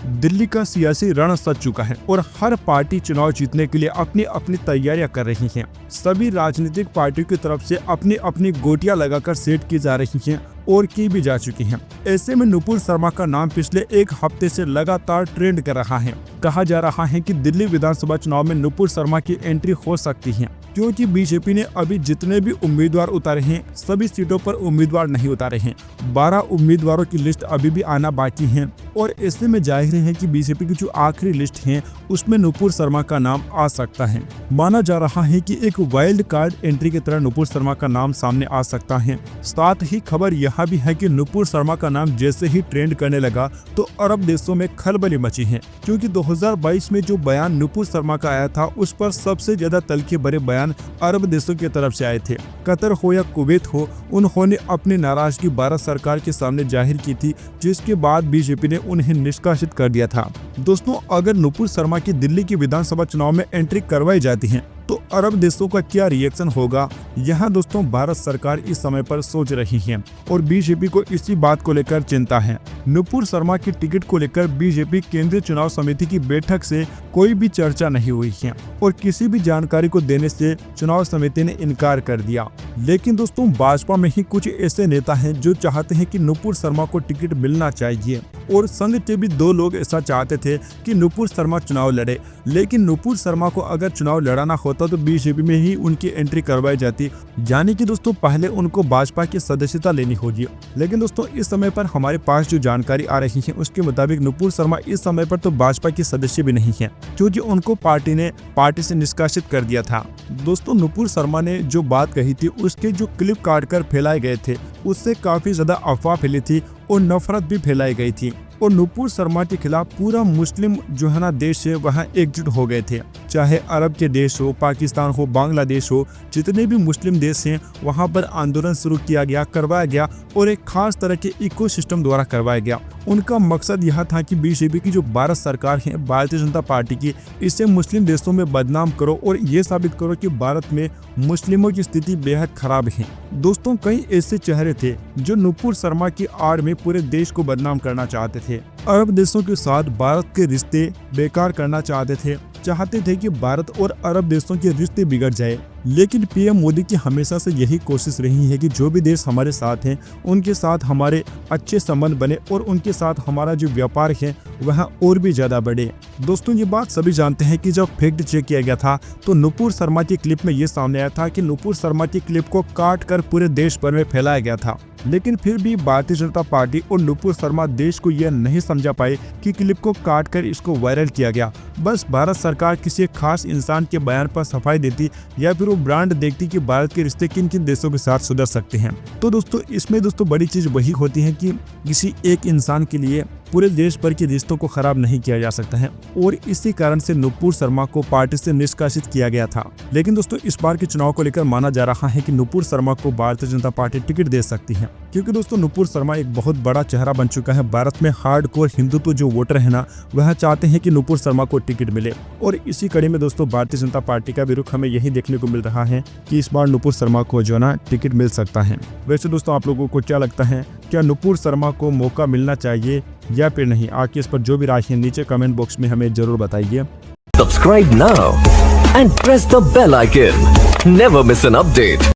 दिल्ली का सियासी रण सज चुका है और हर पार्टी चुनाव जीतने के लिए अपनी अपनी तैयारियां कर रही हैं। सभी राजनीतिक पार्टियों की तरफ से अपनी अपनी गोटियां लगाकर सेट की जा रही हैं और की भी जा चुकी हैं। ऐसे में नुपुर शर्मा का नाम पिछले एक हफ्ते से लगातार ट्रेंड कर रहा है। कहा जा रहा है कि दिल्ली विधानसभा चुनाव में नुपुर शर्मा की एंट्री हो सकती है, क्योंकि बीजेपी ने अभी जितने भी उम्मीदवार उतारे हैं सभी सीटों पर उम्मीदवार नहीं उतारे हैं। 12 उम्मीदवारों की लिस्ट अभी भी आना बाकी है और ऐसे में जाहिर है कि बीजेपी की जो आखिरी लिस्ट है उसमें नुपुर शर्मा का नाम आ सकता है। माना जा रहा है कि एक वाइल्ड कार्ड एंट्री की तरह नुपुर शर्मा का नाम सामने आ सकता है। साथ ही खबर यह भी है कि नुपुर शर्मा का नाम जैसे ही ट्रेंड करने लगा तो अरब देशों में खलबली मची है, क्योंकि 2022 में जो बयान नुपुर शर्मा का आया था उस पर सबसे ज्यादा तलखे भरे बयान अरब देशों की तरफ से आए थे। कतर हो या कुवैत हो, उन्होंने अपनी नाराजगी भारत सरकार के सामने जाहिर की थी, जिसके बाद बीजेपी ने उन्हें निष्कासित कर दिया था। दोस्तों, अगर नुपुर शर्मा की दिल्ली की विधानसभा चुनाव में एंट्री करवाई जाती है तो अरब देशों का क्या रिएक्शन होगा, यहाँ दोस्तों भारत सरकार इस समय पर सोच रही है और बीजेपी को इसी बात को लेकर चिंता है। नुपुर शर्मा की टिकट को लेकर बीजेपी केंद्रीय चुनाव समिति की बैठक से कोई भी चर्चा नहीं हुई है और किसी भी जानकारी को देने से चुनाव समिति ने इनकार कर दिया। लेकिन दोस्तों, भाजपा में ही कुछ ऐसे नेता हैं जो चाहते हैं कि नुपुर शर्मा को टिकट मिलना चाहिए और संघ के भी 2 लोग ऐसा चाहते थे कि नुपुर शर्मा चुनाव लड़े। लेकिन नुपुर शर्मा को अगर चुनाव लड़ाना होता तो बीजेपी में ही उनकी एंट्री करवाई जाती, यानी कि दोस्तों पहले उनको भाजपा की सदस्यता लेनी होगी। लेकिन दोस्तों, इस समय पर हमारे पास जो जानकारी आ रही है उसके मुताबिक नुपुर शर्मा इस समय पर तो भाजपा की सदस्य भी नहीं है, क्योंकि उनको पार्टी से निष्कासित कर दिया था। दोस्तों, नुपुर शर्मा ने जो बात कही थी उसके जो क्लिप काटकर फैलाए गए थे उससे काफी ज्यादा अफवाह फैली थी और नफरत भी फैलाई गई थी और नुपुर शर्मा के खिलाफ पूरा मुस्लिम जो है ना देश है वहाँ एकजुट हो गए थे। चाहे अरब के देश हो, पाकिस्तान हो, बांग्लादेश हो, जितने भी मुस्लिम देश हैं वहाँ पर आंदोलन शुरू करवाया गया और एक खास तरह के इकोसिस्टम द्वारा करवाया गया। उनका मकसद यह था कि बीजेपी की जो भारत सरकार है, भारतीय जनता पार्टी की, इसे मुस्लिम देशों में बदनाम करो और ये साबित करो कि भारत में मुस्लिमों की स्थिति बेहद खराब है। दोस्तों, कई ऐसे चेहरे थे जो नुपुर शर्मा की आड़ में पूरे देश को बदनाम करना चाहते थे। अरब देशों के साथ भारत के रिश्ते बेकार करना चाहते थे कि भारत और अरब देशों के रिश्ते बिगड़ जाए। लेकिन पीएम मोदी की हमेशा से यही कोशिश रही है कि जो भी देश हमारे साथ हैं उनके साथ हमारे अच्छे संबंध बने और उनके साथ हमारा जो व्यापार है वह और भी ज्यादा बढ़े। दोस्तों, ये बात सभी जानते हैं कि जब फैक्ट चेक किया गया था तो नुपुर शर्मा की क्लिप में ये सामने आया था कि नुपुर शर्मा की क्लिप को काट कर पूरे देश भर में फैलाया गया था। लेकिन फिर भी भारतीय जनता पार्टी और नुपुर शर्मा देश को यह नहीं समझा पाए कि क्लिप को काट कर इसको वायरल किया गया। बस भारत सरकार किसी एक खास इंसान के बयान पर सफाई देती या फिर वो ब्रांड देखती कि भारत के रिश्ते किन किन देशों के साथ सुधर सकते हैं। तो दोस्तों, इसमें बड़ी चीज वही होती है कि किसी एक इंसान के लिए पूरे देश भर के रिश्तों को खराब नहीं किया जा सकता है और इसी कारण से नुपुर शर्मा को पार्टी से निष्कासित किया गया था। लेकिन दोस्तों, इस बार के चुनाव को लेकर माना जा रहा है कि नुपुर शर्मा को भारतीय जनता पार्टी टिकट दे सकती है, क्योंकि दोस्तों नुपुर शर्मा एक बहुत बड़ा चेहरा बन चुका है। भारत में हार्डकोर हिंदुत्व जो वोटर है ना, वह चाहते हैं कि नुपुर शर्मा को टिकट मिले और इसी कड़ी में दोस्तों भारतीय जनता पार्टी का भी रुख हमें यही देखने को मिल रहा है कि इस बार नुपुर शर्मा को जो ना टिकट मिल सकता है। वैसे दोस्तों, आप लोगों को क्या लगता है, क्या नुपुर शर्मा को मौका मिलना चाहिए या फिर नहीं? आपकी इस पर जो भी राय है नीचे कमेंट बॉक्स में हमें जरूर बताइए। Subscribe now and press the bell icon. Never miss an update.